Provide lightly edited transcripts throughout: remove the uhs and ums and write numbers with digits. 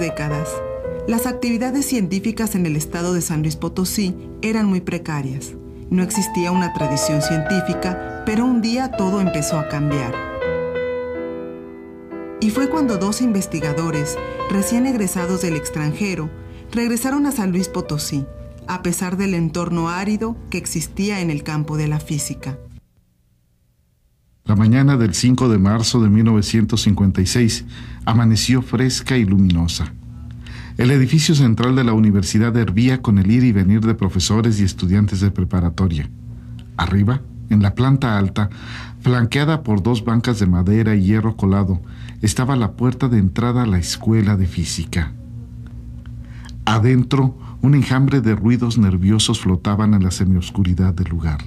décadas. Las actividades científicas en el estado de San Luis Potosí eran muy precarias. No existía una tradición científica, pero un día todo empezó a cambiar. Y fue cuando dos investigadores, recién egresados del extranjero, regresaron a San Luis Potosí, a pesar del entorno árido que existía en el campo de la física. La mañana del 5 de marzo de 1956 amaneció fresca y luminosa. El edificio central de la universidad hervía con el ir y venir de profesores y estudiantes de preparatoria. Arriba, en la planta alta, flanqueada por dos bancas de madera y hierro colado, estaba la puerta de entrada a la escuela de física. Adentro, un enjambre de ruidos nerviosos flotaban en la semioscuridad del lugar.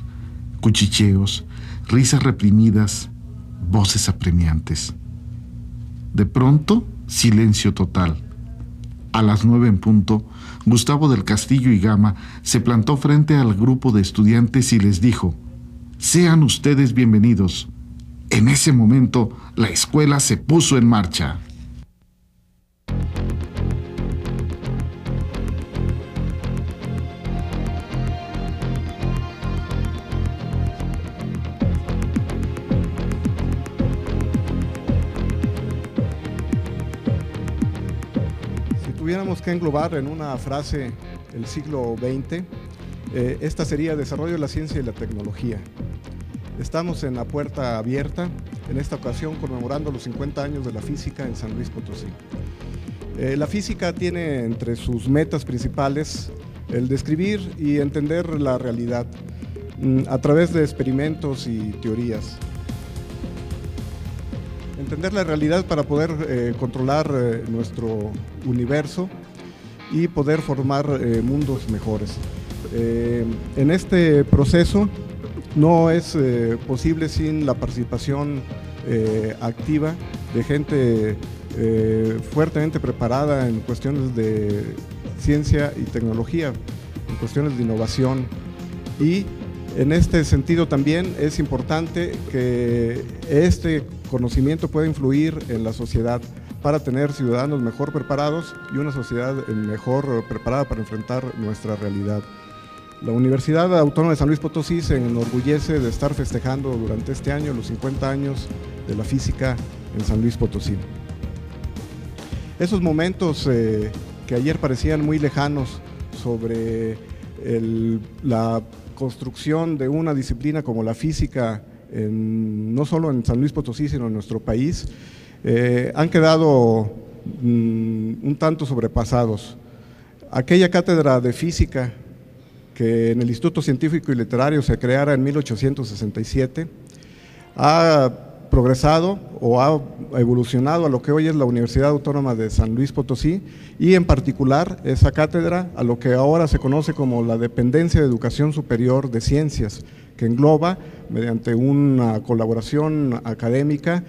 Cuchicheos, risas reprimidas, voces apremiantes. De pronto, silencio total. A las 9 en punto, Gustavo del Castillo y Gama se plantó frente al grupo de estudiantes y les dijo: «Sean ustedes bienvenidos». En ese momento, la escuela se puso en marcha. Tuviéramos que englobar en una frase el siglo XX, esta sería desarrollo de la ciencia y la tecnología. Estamos en la puerta abierta, en esta ocasión conmemorando los 50 años de la física en San Luis Potosí. La física tiene entre sus metas principales el describir y entender la realidad a través de experimentos y teorías. Entender la realidad para poder controlar nuestro universo y poder formar mundos mejores. En este proceso no es posible sin la participación activa de gente fuertemente preparada en cuestiones de ciencia y tecnología, en cuestiones de innovación, y en este sentido también es importante que este conocimiento pueda influir en la sociedad para tener ciudadanos mejor preparados y una sociedad mejor preparada para enfrentar nuestra realidad. La Universidad Autónoma de San Luis Potosí se enorgullece de estar festejando durante este año los 50 años de la física en San Luis Potosí. Esos momentos que ayer parecían muy lejanos sobre la construcción de una disciplina como la física, no solo en San Luis Potosí, sino en nuestro país, han quedado un tanto sobrepasados. Aquella cátedra de física que en el Instituto Científico y Literario se creara en 1867, ha progresado o ha evolucionado a lo que hoy es la Universidad Autónoma de San Luis Potosí, y en particular esa cátedra a lo que ahora se conoce como la Dependencia de Educación Superior de Ciencias, que engloba, mediante una colaboración académica,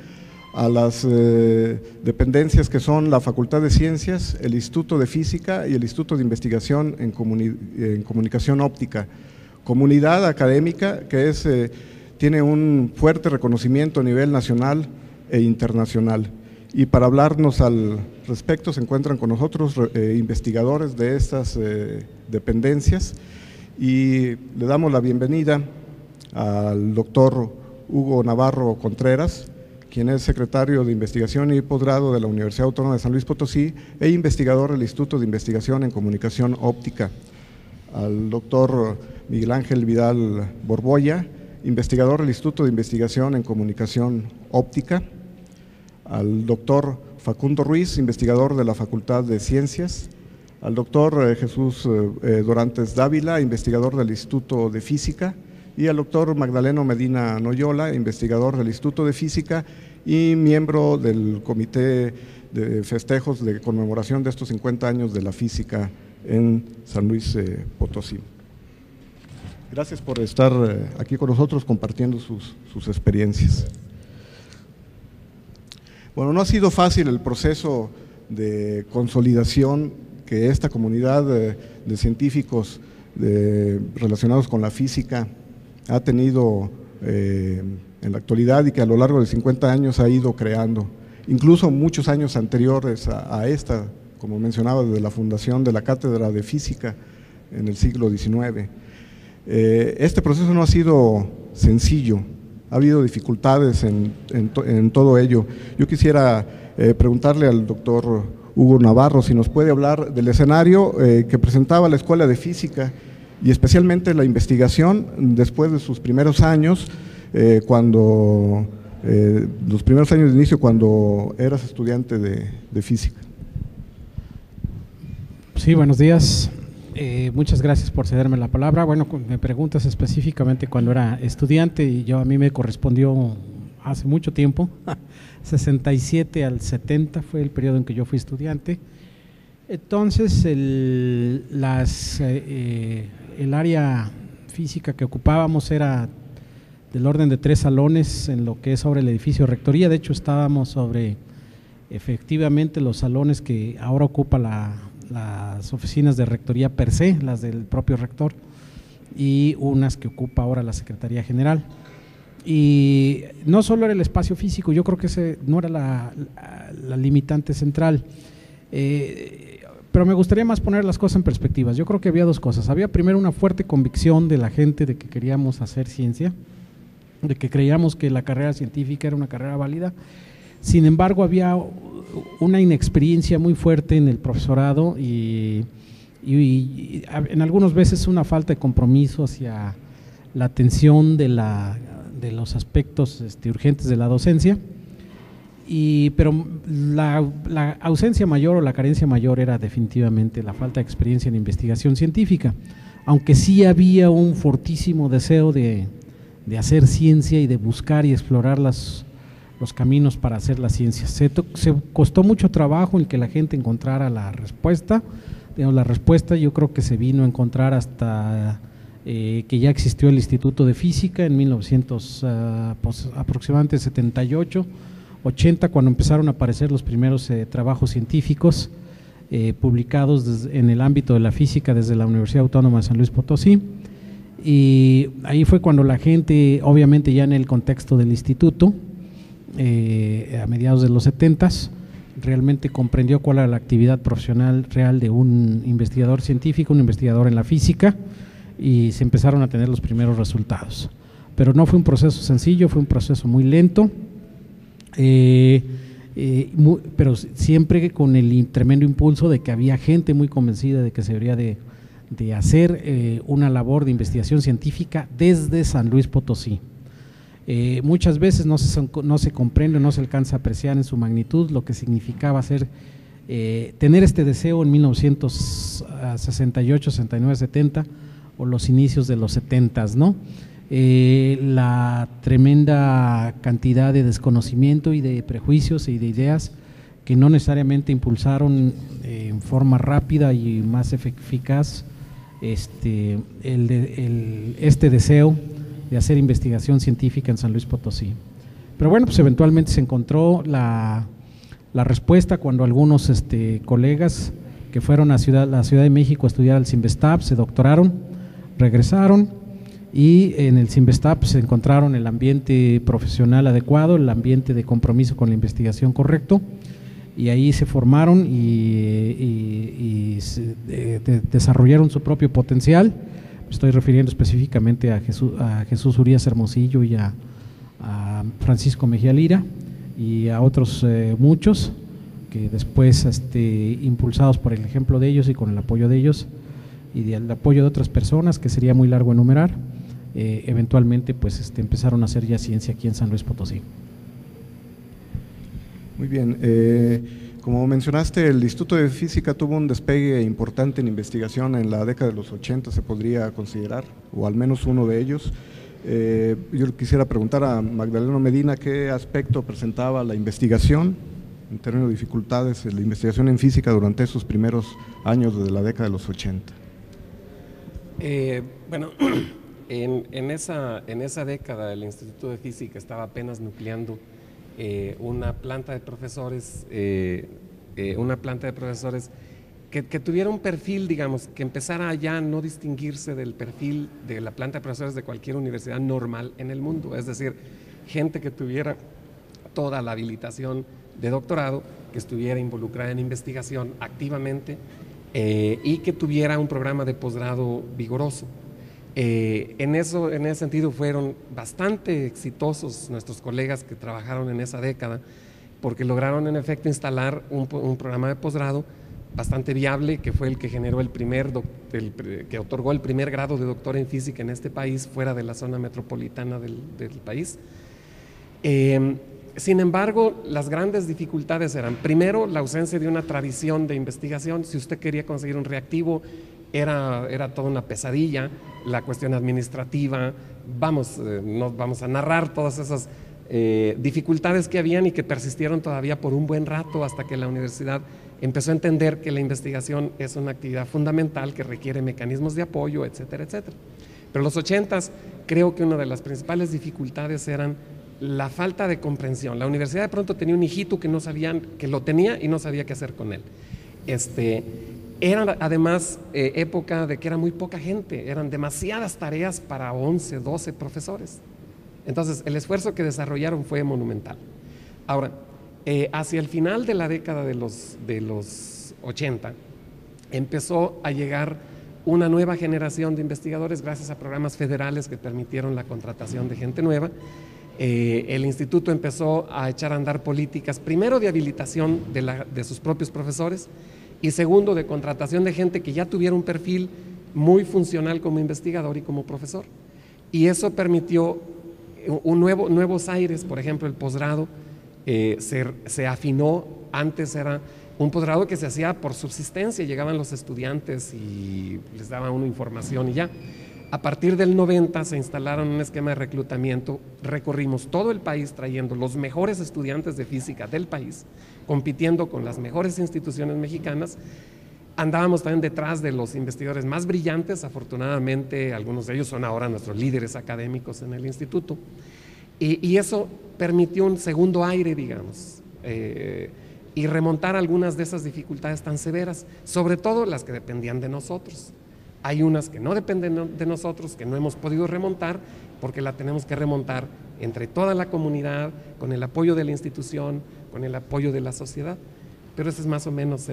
a las dependencias que son la Facultad de Ciencias, el Instituto de Física y el Instituto de Investigación en Comunicación Óptica. Comunidad académica que tiene un fuerte reconocimiento a nivel nacional e internacional. Y para hablarnos al respecto se encuentran con nosotros investigadores de estas dependencias, y le damos la bienvenida al doctor Hugo Navarro Contreras, quien es secretario de Investigación y Posgrado de la Universidad Autónoma de San Luis Potosí e investigador del Instituto de Investigación en Comunicación Óptica; al doctor Miguel Ángel Vidal Borbolla, investigador del Instituto de Investigación en Comunicación Óptica; al doctor Facundo Ruiz, investigador de la Facultad de Ciencias; al doctor Jesús Dorantes Dávila, investigador del Instituto de Física; y al doctor Magdaleno Medina Noyola, investigador del Instituto de Física y miembro del Comité de Festejos de Conmemoración de estos 50 años de la física en San Luis Potosí. Gracias por estar aquí con nosotros compartiendo sus experiencias. Bueno, no ha sido fácil el proceso de consolidación que esta comunidad de científicos relacionados con la física ha tenido en la actualidad, y que a lo largo de 50 años ha ido creando, incluso muchos años anteriores a esta como mencionaba, desde la fundación de la Cátedra de Física en el siglo XIX. Este proceso no ha sido sencillo, ha habido dificultades en todo ello. Yo quisiera preguntarle al doctor Hugo Navarro si nos puede hablar del escenario que presentaba la Escuela de Física y especialmente la investigación después de sus primeros años, los primeros años de inicio cuando eras estudiante de física. Sí, buenos días. Muchas gracias por cederme la palabra. Bueno, me preguntas específicamente cuando era estudiante y a mí me correspondió hace mucho tiempo, 67 al 70 fue el periodo en que yo fui estudiante. Entonces el área física que ocupábamos era del orden de 3 salones en lo que es sobre el edificio rectoría. De hecho estábamos sobre efectivamente los salones que ahora ocupa las oficinas de rectoría per se, las del propio rector, y unas que ocupa ahora la Secretaría General. Y no solo era el espacio físico, yo creo que ese no era la limitante central, pero me gustaría más poner las cosas en perspectivas. Yo creo que había dos cosas. Había primero una fuerte convicción de la gente de que queríamos hacer ciencia, de que creíamos que la carrera científica era una carrera válida. Sin embargo, había una inexperiencia muy fuerte en el profesorado y en algunas veces una falta de compromiso hacia la atención de los aspectos urgentes de la docencia, pero la ausencia mayor o la carencia mayor era definitivamente la falta de experiencia en investigación científica, aunque sí había un fortísimo deseo de hacer ciencia y de buscar y explorar los caminos para hacer la ciencia. Se costó mucho trabajo en que la gente encontrara la respuesta. La respuesta yo creo que se vino a encontrar hasta que ya existió el Instituto de Física en 1900, aproximadamente 78, 80, cuando empezaron a aparecer los primeros trabajos científicos publicados en el ámbito de la física desde la Universidad Autónoma de San Luis Potosí. Y ahí fue cuando la gente, obviamente ya en el contexto del instituto, a mediados de los 70s, realmente comprendió cuál era la actividad profesional real de un investigador científico, un investigador en la física, y se empezaron a tener los primeros resultados. Pero no fue un proceso sencillo, fue un proceso muy lento, pero siempre con el tremendo impulso de que había gente muy convencida de que se debería de hacer una labor de investigación científica desde San Luis Potosí. Muchas veces no se comprende, no se alcanza a apreciar en su magnitud lo que significaba tener este deseo en 1968, 69, 70 o los inicios de los 70s, ¿no? La tremenda cantidad de desconocimiento y de prejuicios y de ideas que no necesariamente impulsaron en forma rápida y más eficaz este deseo de hacer investigación científica en San Luis Potosí. Pero bueno, pues eventualmente se encontró la respuesta cuando algunos colegas que fueron a la Ciudad de México a estudiar al CIMBESTAP se doctoraron, regresaron y en el CIMBESTAP se encontraron el ambiente profesional adecuado, el ambiente de compromiso con la investigación correcto, y ahí se formaron y desarrollaron su propio potencial. Estoy refiriendo específicamente a Jesús Urías Hermosillo y a Francisco Mejía Lira y a otros muchos que después, impulsados por el ejemplo de ellos y con el apoyo de ellos y del apoyo de otras personas, que sería muy largo enumerar, eventualmente pues empezaron a hacer ya ciencia aquí en San Luis Potosí. Muy bien. Como mencionaste, el Instituto de Física tuvo un despegue importante en investigación en la década de los 80, se podría considerar, o al menos uno de ellos. Yo quisiera preguntar a Magdaleno Medina qué aspecto presentaba la investigación, en términos de dificultades, la investigación en física durante esos primeros años de la década de los 80. Bueno, en esa década el Instituto de Física estaba apenas nucleando una planta de profesores, que tuviera un perfil, digamos, que empezara ya a no distinguirse del perfil de la planta de profesores de cualquier universidad normal en el mundo, es decir, gente que tuviera toda la habilitación de doctorado, que estuviera involucrada en investigación activamente y que tuviera un programa de posgrado vigoroso. En ese sentido fueron bastante exitosos nuestros colegas que trabajaron en esa década, porque lograron en efecto instalar un programa de posgrado bastante viable, que fue el que generó que otorgó el primer grado de doctor en física en este país, fuera de la zona metropolitana del país. Sin embargo, las grandes dificultades eran, primero, la ausencia de una tradición de investigación. Si usted quería conseguir un reactivo, era toda una pesadilla. La cuestión administrativa, no vamos a narrar todas esas dificultades que habían y que persistieron todavía por un buen rato, hasta que la universidad empezó a entender que la investigación es una actividad fundamental que requiere mecanismos de apoyo, etcétera, etcétera. Pero en los 80s creo que una de las principales dificultades eran la falta de comprensión. La universidad de pronto tenía un hijito que lo tenía y no sabía qué hacer con él. Era además época de que era muy poca gente, eran demasiadas tareas para 11, 12 profesores. Entonces el esfuerzo que desarrollaron fue monumental. Ahora, hacia el final de la década de los 80, empezó a llegar una nueva generación de investigadores gracias a programas federales que permitieron la contratación de gente nueva. El instituto empezó a echar a andar políticas, primero de habilitación de sus propios profesores, y segundo de contratación de gente que ya tuviera un perfil muy funcional como investigador y como profesor. Y eso permitió nuevos aires. Por ejemplo, el posgrado se afinó. Antes era un posgrado que se hacía por subsistencia, llegaban los estudiantes y les daban una información y ya. A partir del 90 se instalaron un esquema de reclutamiento, recorrimos todo el país trayendo los mejores estudiantes de física del país, compitiendo con las mejores instituciones mexicanas. Andábamos también detrás de los investigadores más brillantes. Afortunadamente algunos de ellos son ahora nuestros líderes académicos en el instituto, y eso permitió un segundo aire, digamos, y remontar algunas de esas dificultades tan severas, sobre todo las que dependían de nosotros. Hay unas que no dependen de nosotros, que no hemos podido remontar, porque la tenemos que remontar entre toda la comunidad, con el apoyo de la institución, con el apoyo de la sociedad. Pero ese es más o menos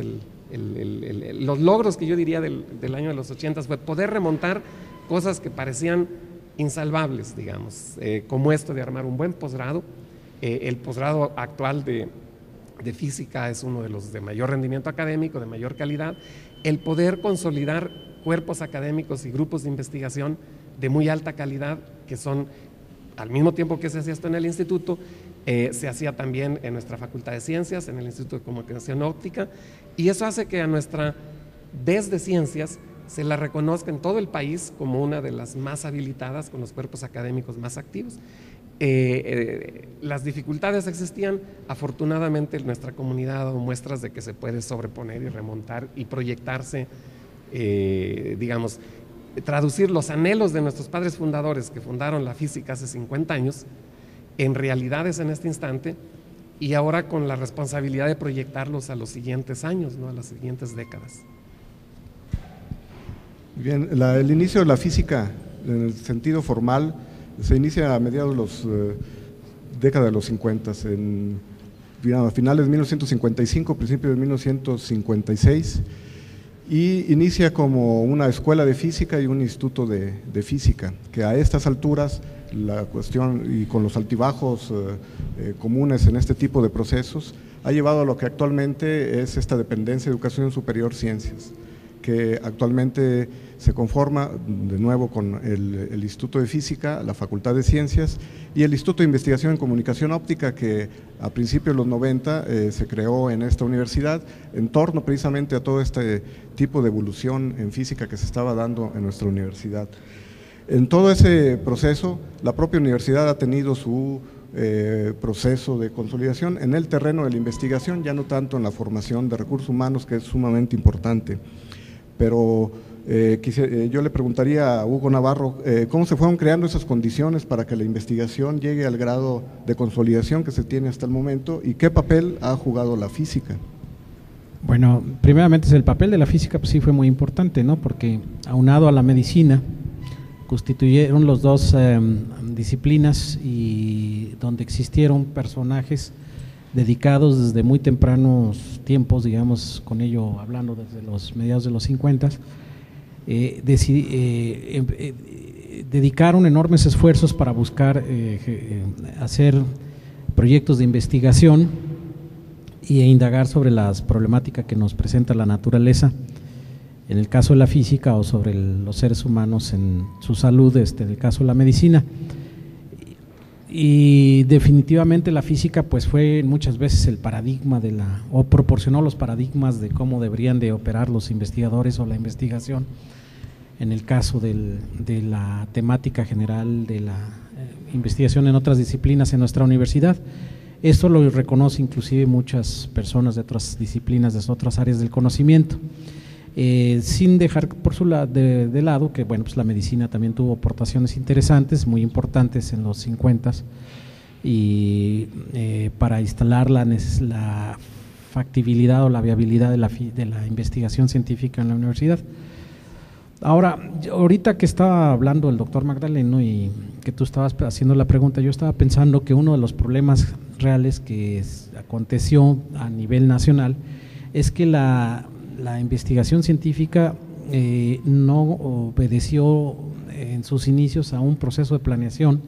los logros que yo diría del año de los 80, fue poder remontar cosas que parecían insalvables, digamos, como esto de armar un buen posgrado. El posgrado actual de física es uno de los de mayor rendimiento académico, de mayor calidad. El poder consolidar cuerpos académicos y grupos de investigación de muy alta calidad, que son, al mismo tiempo que se hacía esto en el instituto, se hacía también en nuestra Facultad de Ciencias, en el Instituto de Comunicación Óptica, y eso hace que a nuestra DES de Ciencias se la reconozca en todo el país como una de las más habilitadas, con los cuerpos académicos más activos. Las dificultades existían. Afortunadamente nuestra comunidad ha dado muestras de que se puede sobreponer y remontar y proyectarse, digamos, traducir los anhelos de nuestros padres fundadores, que fundaron la física hace 50 años, en realidades en este instante, y ahora con la responsabilidad de proyectarlos a los siguientes años, ¿no? A las siguientes décadas. Bien, el inicio de la física en el sentido formal se inicia a mediados de los década de los 50, a finales de 1955, principios de 1956, y inicia como una escuela de física y un instituto de física, que a estas alturas la cuestión, y con los altibajos comunes en este tipo de procesos, ha llevado a lo que actualmente es esta dependencia de Educación Superior Ciencias, que actualmente se conforma de nuevo con el Instituto de Física, la Facultad de Ciencias y el Instituto de Investigación en Comunicación Óptica, que a principios de los 90 se creó en esta universidad en torno precisamente a todo este tipo de evolución en física que se estaba dando en nuestra universidad. En todo ese proceso, la propia universidad ha tenido su proceso de consolidación en el terreno de la investigación, ya no tanto en la formación de recursos humanos, que es sumamente importante. Pero yo le preguntaría a Hugo Navarro, ¿cómo se fueron creando esas condiciones para que la investigación llegue al grado de consolidación que se tiene hasta el momento, y qué papel ha jugado la física? Bueno, primeramente el papel de la física pues sí fue muy importante, ¿no? Porque aunado a la medicina constituyeron los dos disciplinas, y donde existieron personajes dedicados desde muy tempranos tiempos, digamos, con ello hablando desde los mediados de los 50, dedicaron enormes esfuerzos para buscar hacer proyectos de investigación e indagar sobre las problemáticas que nos presenta la naturaleza, en el caso de la física, o sobre los seres humanos en su salud, en el caso de la medicina. Y definitivamente la física pues fue muchas veces el paradigma o proporcionó los paradigmas de cómo deberían de operar los investigadores o la investigación en el caso de la temática general de la investigación en otras disciplinas en nuestra universidad. Esto lo reconoce inclusive muchas personas de otras disciplinas, de otras áreas del conocimiento. Sin dejar por su de lado que bueno, pues la medicina también tuvo aportaciones interesantes, muy importantes en los 50 y para instalar la factibilidad o la viabilidad de la investigación científica en la universidad. Ahora, ahorita que estaba hablando el doctor Magdaleno y que tú estabas haciendo la pregunta, yo estaba pensando que uno de los problemas reales que aconteció a nivel nacional es que la investigación científica no obedeció en sus inicios a un proceso de planeación,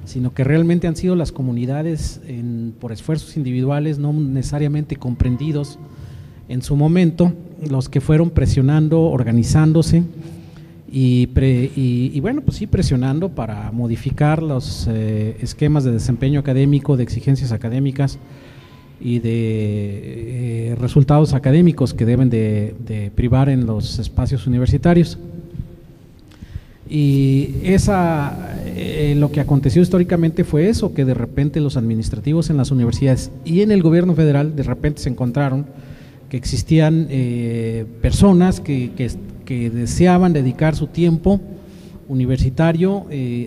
sino que realmente han sido las comunidades por esfuerzos individuales no necesariamente comprendidos en su momento, los que fueron presionando, organizándose y bueno, pues sí, presionando para modificar los esquemas de desempeño académico, de exigencias académicas y de resultados académicos que deben de privar en los espacios universitarios. Y lo que aconteció históricamente fue eso, que de repente los administrativos en las universidades y en el gobierno federal de repente se encontraron que existían personas que deseaban dedicar su tiempo universitario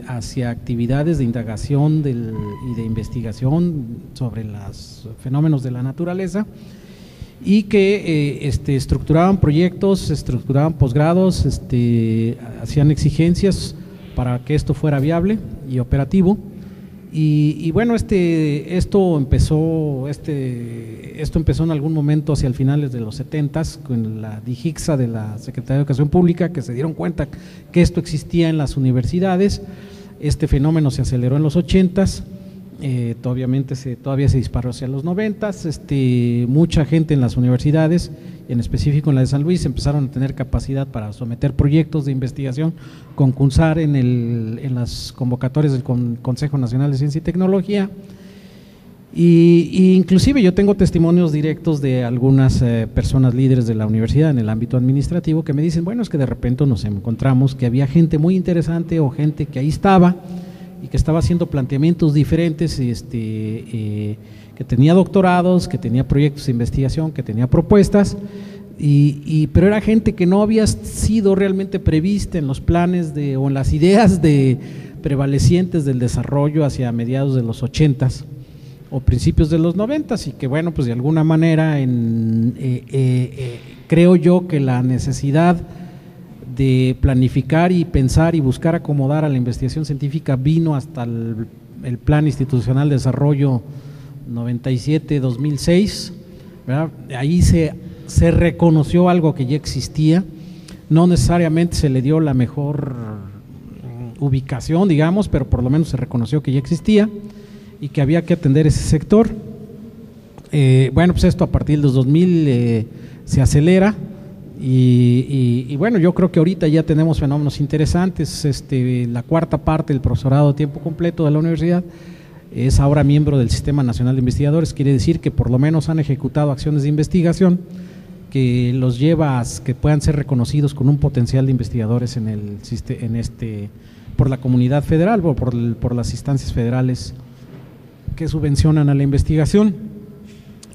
hacia actividades de indagación y de investigación sobre los fenómenos de la naturaleza y que estructuraban proyectos, estructuraban posgrados, hacían exigencias para que esto fuera viable y operativo. Y bueno, esto empezó en algún momento hacia el finales de los 70s con la DIGICSA de la Secretaría de Educación Pública, que se dieron cuenta que esto existía en las universidades. Este fenómeno se aceleró en los 80s, todavía se disparó hacia los 90s. Mucha gente en las universidades, en específico en la de San Luis, empezaron a tener capacidad para someter proyectos de investigación, concursar en las convocatorias del Consejo Nacional de Ciencia y Tecnología. Y inclusive yo tengo testimonios directos de algunas personas líderes de la universidad en el ámbito administrativo que me dicen, bueno, es que de repente nos encontramos que había gente muy interesante o gente que ahí estaba y que estaba haciendo planteamientos diferentes, que tenía doctorados, que tenía proyectos de investigación, que tenía propuestas, pero era gente que no había sido realmente prevista en los planes o en las ideas prevalecientes del desarrollo hacia mediados de los 80s o principios de los 90s, y que bueno, pues de alguna manera creo yo que la necesidad de planificar y pensar y buscar acomodar a la investigación científica vino hasta el Plan Institucional de Desarrollo 97-2006, ¿verdad? Ahí se reconoció algo que ya existía, no necesariamente se le dio la mejor ubicación, digamos, pero por lo menos se reconoció que ya existía y que había que atender ese sector. Bueno, pues esto a partir de los 2000 se acelera. Y bueno, yo creo que ahorita ya tenemos fenómenos interesantes. La cuarta parte del profesorado a tiempo completo de la universidad es ahora miembro del Sistema Nacional de Investigadores, quiere decir que por lo menos han ejecutado acciones de investigación que los lleva a que puedan ser reconocidos con un potencial de investigadores por la comunidad federal o por las instancias federales que subvencionan a la investigación.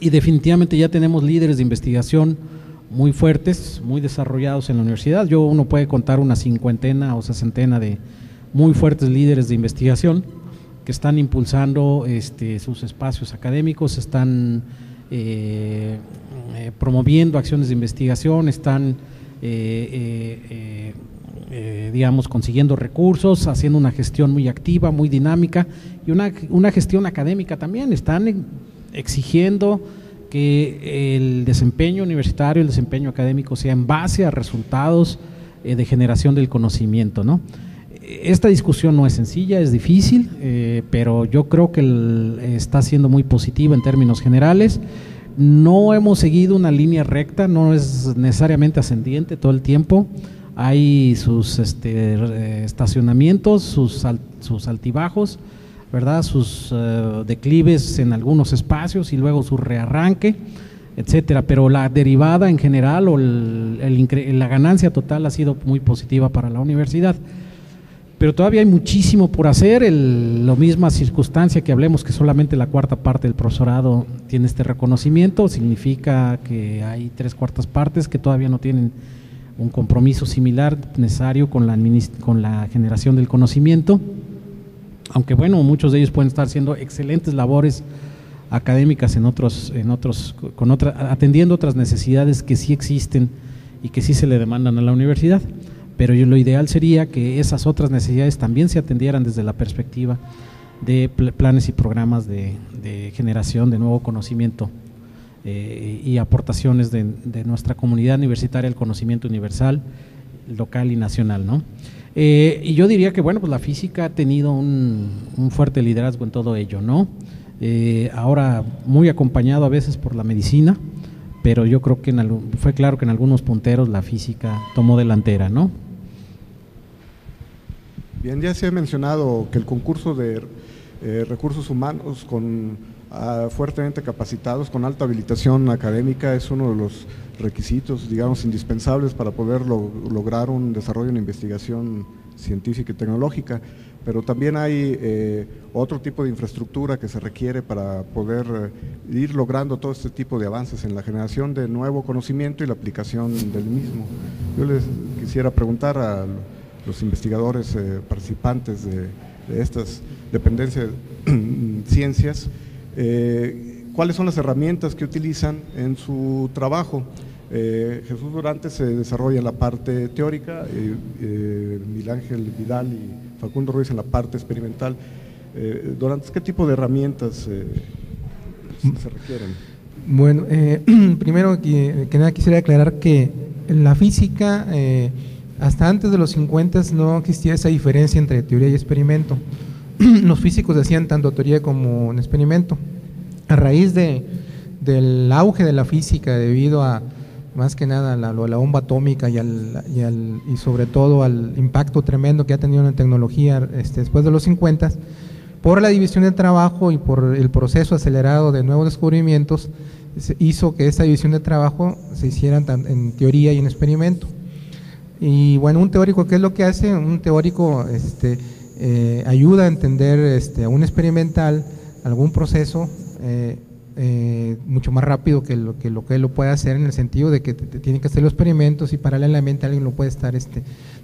Y definitivamente ya tenemos líderes de investigación muy fuertes, muy desarrollados en la universidad. Uno puede contar una 50 o 60 de muy fuertes líderes de investigación que están impulsando sus espacios académicos, están promoviendo acciones de investigación, están digamos consiguiendo recursos, haciendo una gestión muy activa, muy dinámica y una gestión académica también. Están exigiendo que el desempeño universitario, el desempeño académico sea en base a resultados de generación del conocimiento, ¿no? Esta discusión no es sencilla, es difícil, pero yo creo que está siendo muy positiva en términos generales. No hemos seguido una línea recta, no es necesariamente ascendiente todo el tiempo. Hay sus estacionamientos, sus altibajos, ¿verdad? Sus declives en algunos espacios y luego su rearranque, etcétera. Pero la derivada en general o la ganancia total ha sido muy positiva para la universidad. Pero todavía hay muchísimo por hacer. La misma circunstancia que hablemos que solamente la cuarta parte del profesorado tiene este reconocimiento, significa que hay 3/4 partes que todavía no tienen un compromiso similar necesario con la generación del conocimiento, aunque bueno, muchos de ellos pueden estar haciendo excelentes labores académicas atendiendo otras necesidades que sí existen y que sí se le demandan a la universidad. Pero lo ideal sería que esas otras necesidades también se atendieran desde la perspectiva de planes y programas de generación de nuevo conocimiento y aportaciones de nuestra comunidad universitaria al conocimiento universal, local y nacional, ¿no? Y yo diría que, bueno, pues la física ha tenido un fuerte liderazgo en todo ello, ¿no? Ahora muy acompañado a veces por la medicina, pero yo creo que fue claro que en algunos punteros la física tomó delantera, ¿no? Bien, ya se ha mencionado que el concurso de recursos humanos fuertemente capacitados, con alta habilitación académica, es uno de los requisitos, digamos, indispensables para poder lograr un desarrollo en investigación científica y tecnológica, pero también hay otro tipo de infraestructura que se requiere para poder ir logrando todo este tipo de avances en la generación de nuevo conocimiento y la aplicación del mismo. Yo les quisiera preguntar a los investigadores participantes de estas dependencias ciencias, ¿cuáles son las herramientas que utilizan en su trabajo? Jesús Dorantes se desarrolla en la parte teórica, Miguel Ángel Vidal y Facundo Ruiz en la parte experimental. Dorantes, ¿qué tipo de herramientas se requieren? Bueno, primero que nada quisiera aclarar que en la física, hasta antes de los 50 no existía esa diferencia entre teoría y experimento. Los físicos hacían tanto teoría como un experimento. A raíz del auge de la física, debido a más que nada la bomba atómica y sobre todo al impacto tremendo que ha tenido en la tecnología después de los 50, por la división del trabajo y por el proceso acelerado de nuevos descubrimientos, hizo que esa división de trabajo se hiciera en teoría y en experimento. Y bueno, un teórico, ¿qué es lo que hace? Un teórico ayuda a entender a un experimental algún proceso mucho más rápido que lo que él lo puede hacer, en el sentido de que tiene que hacer los experimentos y paralelamente alguien lo puede estar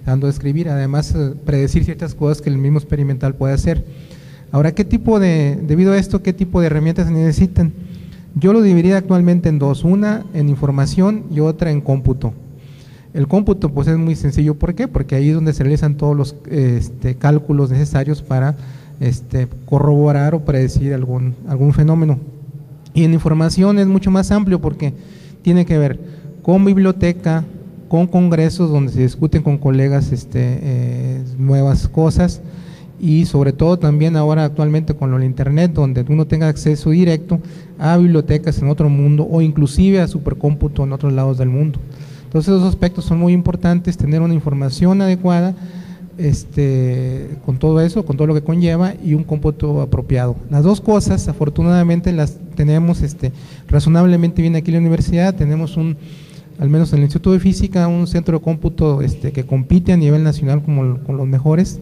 dando a escribir, además predecir ciertas cosas que el mismo experimental puede hacer. Ahora, debido a esto, ¿qué tipo de herramientas se necesitan? Yo lo dividiría actualmente en dos, una en información y otra en cómputo. El cómputo pues es muy sencillo, ¿por qué? Porque ahí es donde se realizan todos los cálculos necesarios para corroborar o predecir algún fenómeno. Y en información es mucho más amplio porque tiene que ver con biblioteca, con congresos donde se discuten con colegas nuevas cosas, y sobre todo también ahora actualmente con el internet, donde uno tenga acceso directo a bibliotecas en otro mundo o inclusive a supercómputo en otros lados del mundo. Entonces esos aspectos son muy importantes, tener una información adecuada con todo eso, con todo lo que conlleva, y un cómputo apropiado. Las dos cosas afortunadamente las tenemos razonablemente bien aquí en la universidad. Tenemos al menos en el Instituto de Física, un centro de cómputo que compite a nivel nacional con los mejores.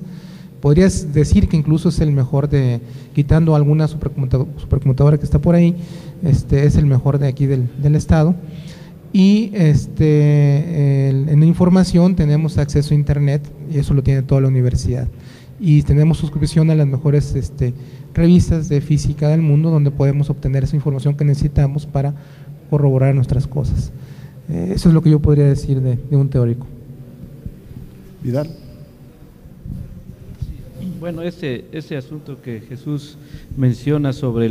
Podrías decir que incluso es el mejor, quitando alguna supercomputadora que está por ahí, es el mejor de aquí del estado. Y en información tenemos acceso a internet, y eso lo tiene toda la universidad. Y tenemos suscripción a las mejores revistas de física del mundo, donde podemos obtener esa información que necesitamos para corroborar nuestras cosas. Eso es lo que yo podría decir de un teórico. Vidal. Bueno, ese asunto que Jesús menciona sobre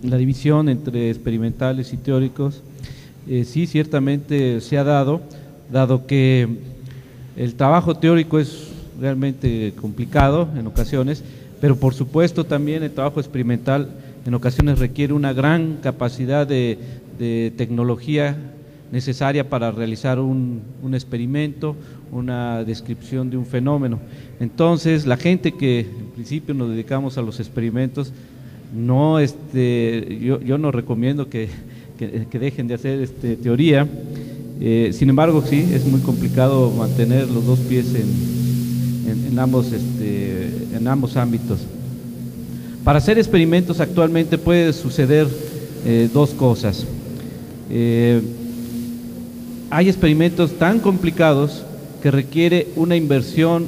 la división entre experimentales y teóricos, sí, ciertamente se ha dado que el trabajo teórico es realmente complicado en ocasiones, pero por supuesto también el trabajo experimental en ocasiones requiere una gran capacidad de tecnología necesaria para realizar un experimento, una descripción de un fenómeno. Entonces, la gente que en principio nos dedicamos a los experimentos, no, yo no recomiendo que dejen de hacer teoría. Sin embargo, sí, es muy complicado mantener los dos pies en ambos ámbitos. Para hacer experimentos actualmente puede suceder dos cosas. Hay experimentos tan complicados que requiere una inversión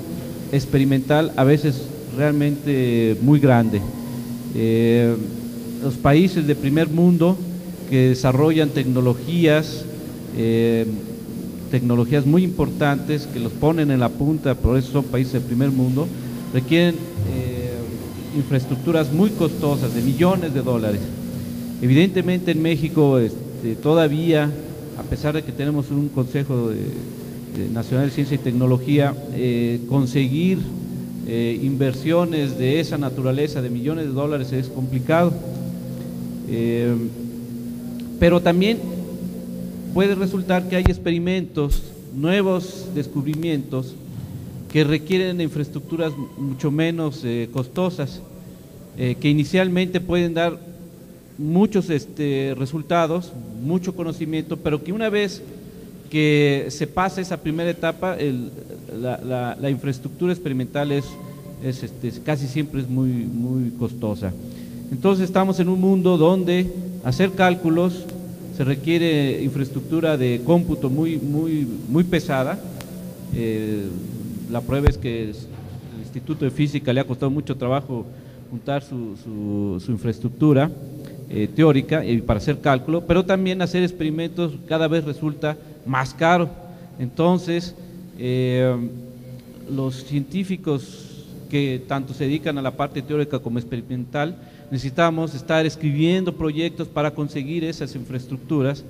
experimental a veces realmente muy grande. Los países de primer mundo que desarrollan tecnologías muy importantes, que los ponen en la punta, por eso son países de primer mundo, requieren infraestructuras muy costosas, de millones de dólares. Evidentemente en México todavía, a pesar de que tenemos un Consejo Nacional de Ciencia y Tecnología, conseguir inversiones de esa naturaleza, de millones de dólares, es complicado. Pero también puede resultar que hay experimentos, nuevos descubrimientos, que requieren infraestructuras mucho menos costosas, que inicialmente pueden dar muchos resultados, mucho conocimiento, pero que una vez que se pasa esa primera etapa, la infraestructura experimental casi siempre es muy costosa. Entonces estamos en un mundo donde hacer cálculos se requiere infraestructura de cómputo muy pesada. La prueba es que el Instituto de Física le ha costado mucho trabajo juntar su infraestructura teórica para hacer cálculo, pero también hacer experimentos cada vez resulta más caro. Entonces, los científicos que tanto se dedican a la parte teórica como experimental, necesitamos estar escribiendo proyectos para conseguir esas infraestructuras,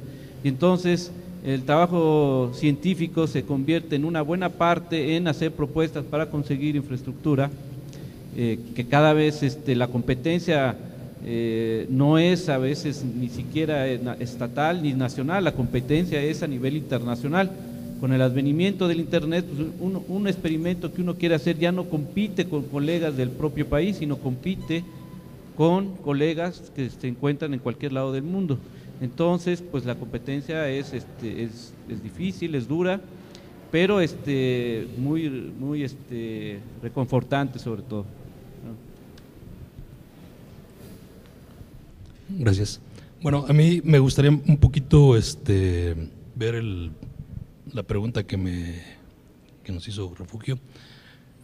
y entonces el trabajo científico se convierte en una buena parte en hacer propuestas para conseguir infraestructura, que cada vez la competencia no es a veces ni siquiera estatal ni nacional, la competencia es a nivel internacional. Con el advenimiento del Internet, pues un experimento que uno quiere hacer ya no compite con colegas del propio país, sino compite con colegas que se encuentran en cualquier lado del mundo. Entonces, pues la competencia es difícil, es dura, pero muy reconfortante sobre todo. Gracias. Bueno, a mí me gustaría un poquito ver la pregunta que nos hizo Refugio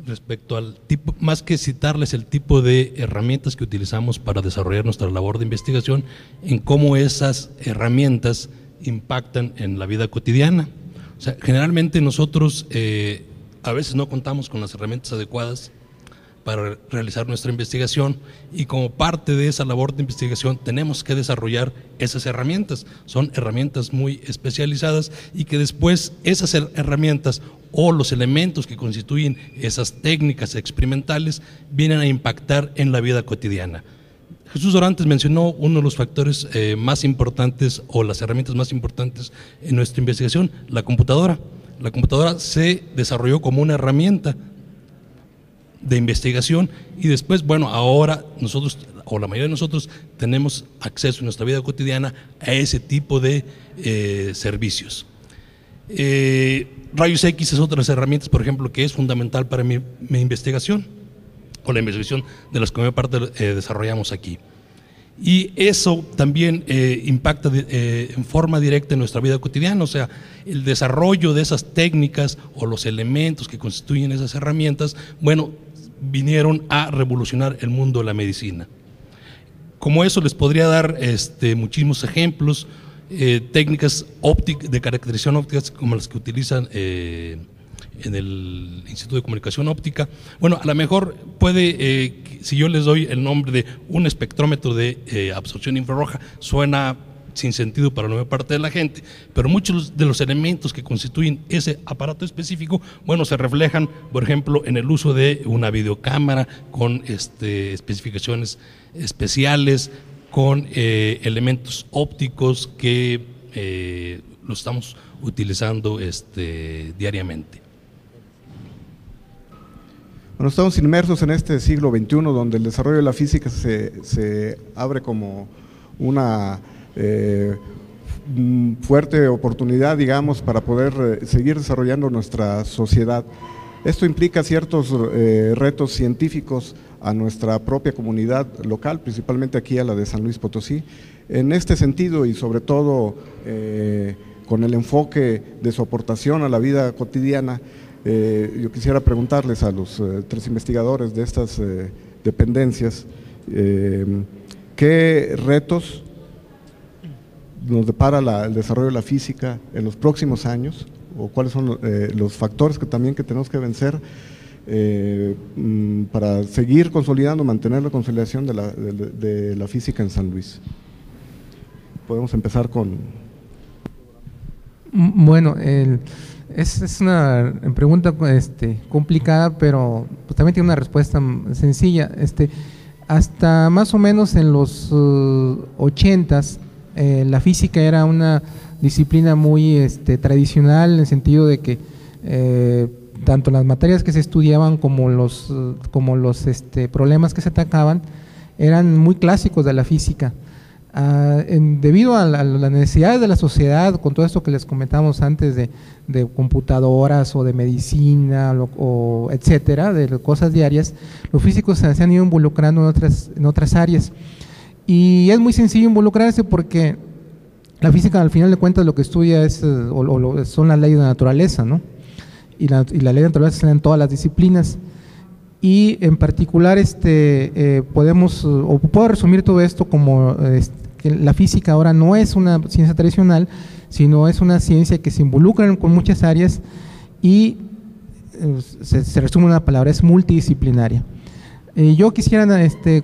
respecto al tipo, más que citarles el tipo de herramientas que utilizamos para desarrollar nuestra labor de investigación, en cómo esas herramientas impactan en la vida cotidiana. O sea, generalmente nosotros a veces no contamos con las herramientas adecuadas para realizar nuestra investigación, y como parte de esa labor de investigación tenemos que desarrollar esas herramientas. Son herramientas muy especializadas y que después esas herramientas o los elementos que constituyen esas técnicas experimentales vienen a impactar en la vida cotidiana. Jesús Dorantes mencionó uno de los factores más importantes o las herramientas más importantes en nuestra investigación, la computadora. La computadora se desarrolló como una herramienta de investigación, y después, bueno, ahora nosotros, o la mayoría de nosotros, tenemos acceso en nuestra vida cotidiana a ese tipo de servicios. Rayos X es otra de las herramientas, por ejemplo, que es fundamental para mi investigación, o la investigación de las que me parte desarrollamos aquí. Y eso también impacta en forma directa en nuestra vida cotidiana, o sea, el desarrollo de esas técnicas o los elementos que constituyen esas herramientas, bueno, vinieron a revolucionar el mundo de la medicina. Como eso les podría dar muchísimos ejemplos, técnicas de caracterización óptica como las que utilizan Instituto de Comunicación Óptica. Bueno, a lo mejor puede, si yo les doy el nombre de un espectrómetro de absorción infrarroja, suena sin sentido para la mayor parte de la gente, pero muchos de los elementos que constituyen ese aparato específico, bueno, se reflejan, por ejemplo, en el uso de una videocámara con especificaciones especiales, con elementos ópticos que lo estamos utilizando diariamente. Bueno, estamos inmersos en este siglo XXI, donde el desarrollo de la física se abre como una fuerte oportunidad, digamos, para poder seguir desarrollando nuestra sociedad. Esto implica ciertos retos científicos a nuestra propia comunidad local, principalmente aquí a la de San Luis Potosí. En este sentido, y sobre todo con el enfoque de su aportación a la vida cotidiana, yo quisiera preguntarles a los tres investigadores de estas dependencias, ¿qué retos nos depara el desarrollo de la física en los próximos años, o cuáles son los factores que tenemos que vencer para seguir consolidando, mantener la consolidación de la física en San Luis? Podemos empezar con... Bueno, es una pregunta complicada, pero pues también tiene una respuesta sencilla. Hasta más o menos en los 80s, la física era una disciplina muy tradicional, en el sentido de que tanto las materias que se estudiaban como los problemas que se atacaban eran muy clásicos de la física. Debido a las necesidades de la sociedad, con todo esto que les comentamos antes de computadoras o de medicina o etcétera, de cosas diarias, los físicos se han ido involucrando en otras áreas. Y es muy sencillo involucrarse porque la física, al final de cuentas, lo que estudia son las leyes de la naturaleza, ¿no? Y la ley de la naturaleza está en todas las disciplinas. Y en particular puedo resumir todo esto como que la física ahora no es una ciencia tradicional, sino es una ciencia que se involucra con muchas áreas y se resume en una palabra, es multidisciplinaria. Yo quisiera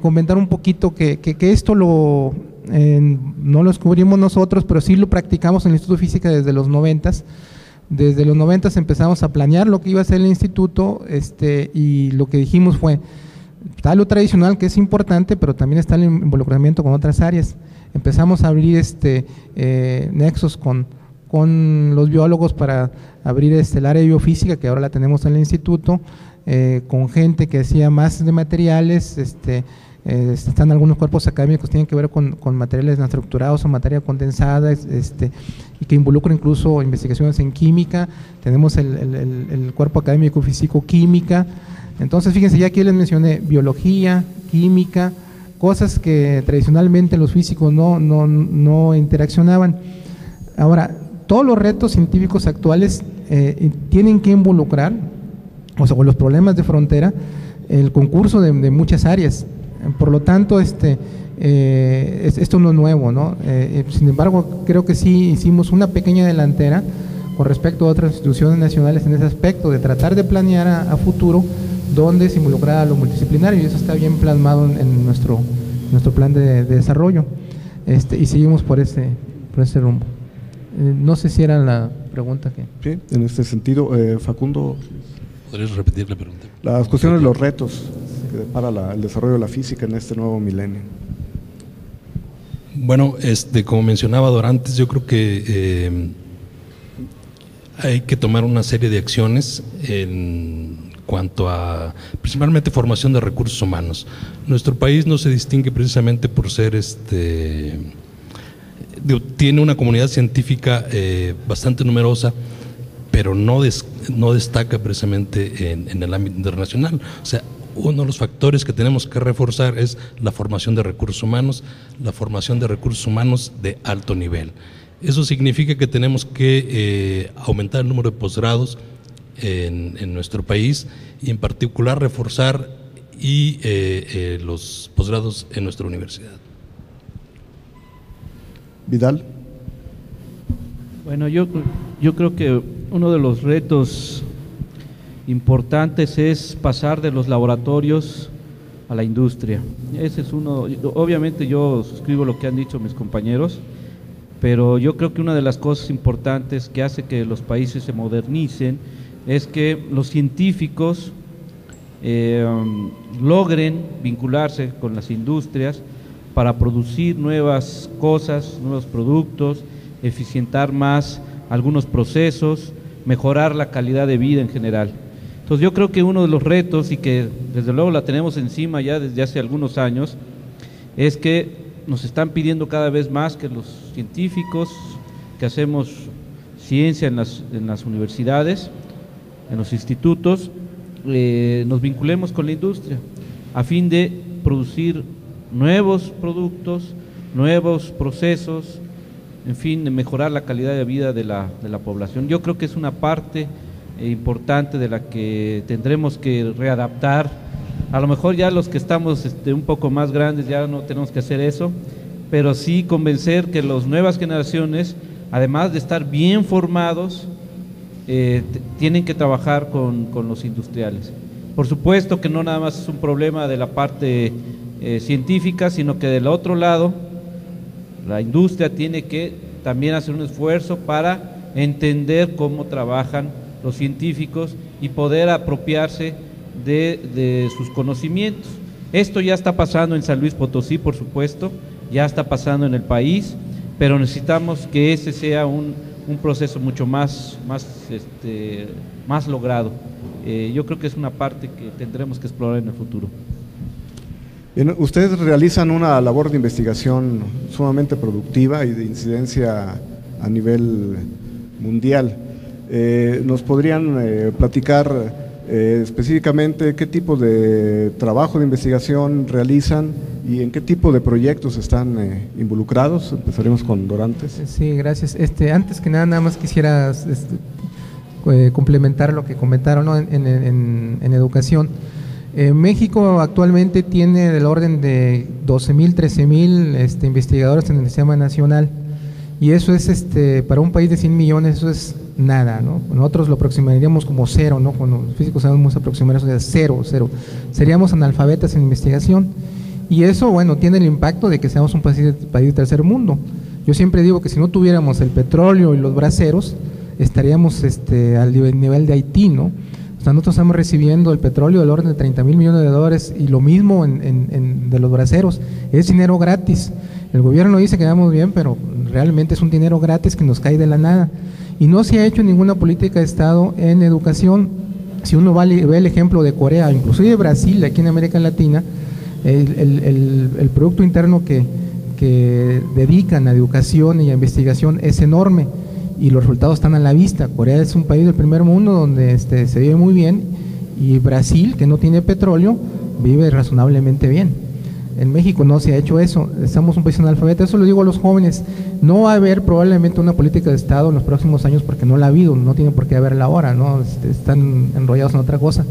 comentar un poquito que esto no lo descubrimos nosotros, pero sí lo practicamos en el Instituto de Física desde los 90s. Desde los 90s empezamos a planear lo que iba a ser el instituto, y lo que dijimos fue, está lo tradicional, que es importante, pero también está el involucramiento con otras áreas. Empezamos a abrir nexos con los biólogos para abrir el área de biofísica, que ahora la tenemos en el instituto, con gente que hacía más de materiales. Están algunos cuerpos académicos que tienen que ver con materiales no estructurados o materia condensada, y que involucran incluso investigaciones en química. Tenemos el cuerpo académico físico-química. Entonces, fíjense, ya aquí les mencioné biología, química, cosas que tradicionalmente los físicos no interaccionaban. Ahora, todos los retos científicos actuales tienen que involucrar, o los problemas de frontera, el concurso de muchas áreas. Por lo tanto, esto no es nuevo, ¿no? Sin embargo, creo que sí hicimos una pequeña delantera con respecto a otras instituciones nacionales en ese aspecto, de tratar de planear a futuro donde se involucrara lo multidisciplinario, y eso está bien plasmado en nuestro plan de desarrollo, y seguimos por ese rumbo. No sé si era la pregunta que... Sí, en este sentido, Facundo. ¿Podrías repetir la pregunta? Las cuestiones de los retos para el desarrollo de la física en este nuevo milenio. Bueno, como mencionaba Dorantes, yo creo que hay que tomar una serie de acciones en cuanto a principalmente formación de recursos humanos. Nuestro país no se distingue precisamente por ser tiene una comunidad científica bastante numerosa, pero no destaca precisamente en el ámbito internacional. O sea, uno de los factores que tenemos que reforzar es la formación de recursos humanos de alto nivel. Eso significa que tenemos que aumentar el número de posgrados en nuestro país, y en particular reforzar los posgrados en nuestra universidad. Vidal. Bueno, yo creo que uno de los retos importantes es pasar de los laboratorios a la industria. Ese es uno, obviamente yo suscribo lo que han dicho mis compañeros, pero yo creo que una de las cosas importantes que hace que los países se modernicen es que los científicos logren vincularse con las industrias para producir nuevas cosas, nuevos productos, eficientar más algunos procesos, mejorar la calidad de vida en general. Entonces yo creo que uno de los retos, y que desde luego la tenemos encima ya desde hace algunos años, es que nos están pidiendo cada vez más que los científicos que hacemos ciencia en las universidades, en los institutos, nos vinculemos con la industria a fin de producir nuevos productos, nuevos procesos, en fin, de mejorar la calidad de vida de la población. Yo creo que es una parte importante de la que tendremos que readaptar. A lo mejor ya los que estamos un poco más grandes ya no tenemos que hacer eso, pero sí convencer que las nuevas generaciones, además de estar bien formados, tienen que trabajar con los industriales. Por supuesto que no nada más es un problema de la parte científica, sino que del otro lado, la industria tiene que también hacer un esfuerzo para entender cómo trabajan los científicos y poder apropiarse de sus conocimientos. Esto ya está pasando en San Luis Potosí, por supuesto, ya está pasando en el país, pero necesitamos que ese sea un proceso mucho más logrado. Yo creo que es una parte que tendremos que explorar en el futuro. Bien, ustedes realizan una labor de investigación sumamente productiva y de incidencia a nivel mundial. ¿Nos podrían platicar específicamente qué tipo de trabajo de investigación realizan y en qué tipo de proyectos están involucrados? Empezaremos con Dorantes. Sí, gracias. Antes que nada más quisiera complementar lo que comentaron, ¿no? en educación. México actualmente tiene del orden de 12,000, 13,000 investigadores en el sistema nacional, y eso es para un país de 100 millones, eso es nada, ¿no? Nosotros lo aproximaríamos como cero, ¿no? Cuando los físicos sabemos aproximar eso de cero. Seríamos analfabetas en investigación, y eso, bueno, tiene el impacto de que seamos un país de tercer mundo. Yo siempre digo que si no tuviéramos el petróleo y los braceros, estaríamos al nivel de Haití, ¿no? O sea, nosotros estamos recibiendo el petróleo del orden de 30,000 millones de dólares, y lo mismo de los braceros, es dinero gratis. El gobierno dice que vamos bien, pero realmente es un dinero gratis que nos cae de la nada, y no se ha hecho ninguna política de Estado en educación. Si uno ve el ejemplo de Corea, inclusive de Brasil, aquí en América Latina, el Producto Interno que dedican a educación y a investigación es enorme, y los resultados están a la vista. Corea es un país del primer mundo donde se vive muy bien, y Brasil, que no tiene petróleo, vive razonablemente bien. En México no se ha hecho eso, estamos un país analfabeto. Eso lo digo a los jóvenes, no va a haber probablemente una política de Estado en los próximos años, porque no la ha habido, no tiene por qué haberla ahora, ¿no? Están enrollados en otra cosa.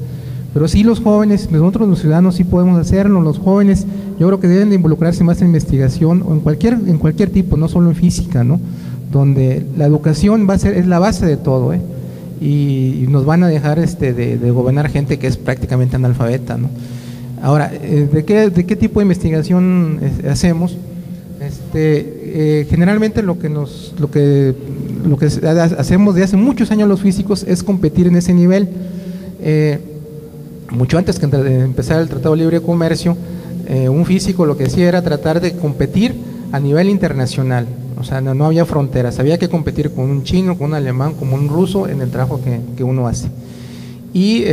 Pero sí, los jóvenes, nosotros los ciudadanos sí podemos hacerlo. Los jóvenes yo creo que deben de involucrarse más en investigación, o en cualquier tipo, no solo en física, ¿no? Donde la educación es la base de todo, y nos van a dejar de gobernar gente que es prácticamente analfabeta, ¿no? Ahora, ¿de qué tipo de investigación hacemos? Generalmente lo que hacemos de hace muchos años los físicos es competir en ese nivel. Mucho antes que empezar el Tratado de Libre Comercio, un físico lo que hacía era tratar de competir a nivel internacional. O sea, no había fronteras, había que competir con un chino, con un alemán, con un ruso en el trabajo que uno hace. Y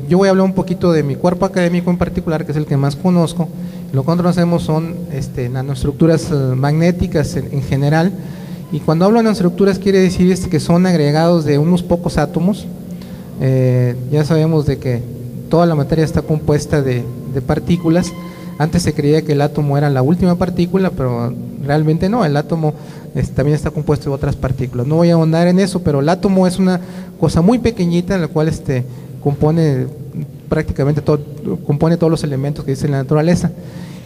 yo voy a hablar un poquito de mi cuerpo académico en particular, que es el que más conozco. Lo que nosotros hacemos son nanoestructuras magnéticas en general, y cuando hablo de nanoestructuras quiere decir que son agregados de unos pocos átomos. Ya sabemos de que toda la materia está compuesta de partículas. Antes se creía que el átomo era la última partícula, pero realmente no, el átomo también está compuesto de otras partículas. No voy a ahondar en eso, pero el átomo es una cosa muy pequeñita en la cual compone prácticamente compone todos los elementos que dice la naturaleza.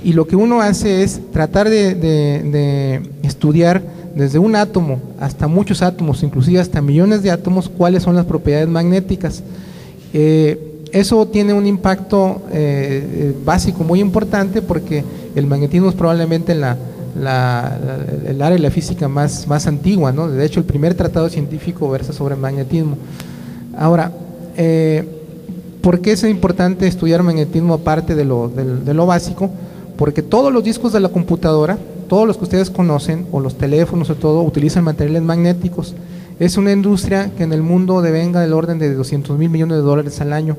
Y lo que uno hace es tratar de estudiar desde un átomo hasta muchos átomos, inclusive hasta millones de átomos, cuáles son las propiedades magnéticas. Eso tiene un impacto básico muy importante, porque el magnetismo es probablemente el área de la física más antigua, ¿no? De hecho, el primer tratado científico versa sobre magnetismo. Ahora, ¿por qué es importante estudiar magnetismo aparte de lo básico? Porque todos los discos de la computadora, todos los que ustedes conocen, o los teléfonos o todo, utilizan materiales magnéticos. Es una industria que en el mundo devenga del orden de $200 mil millones de dólares al año.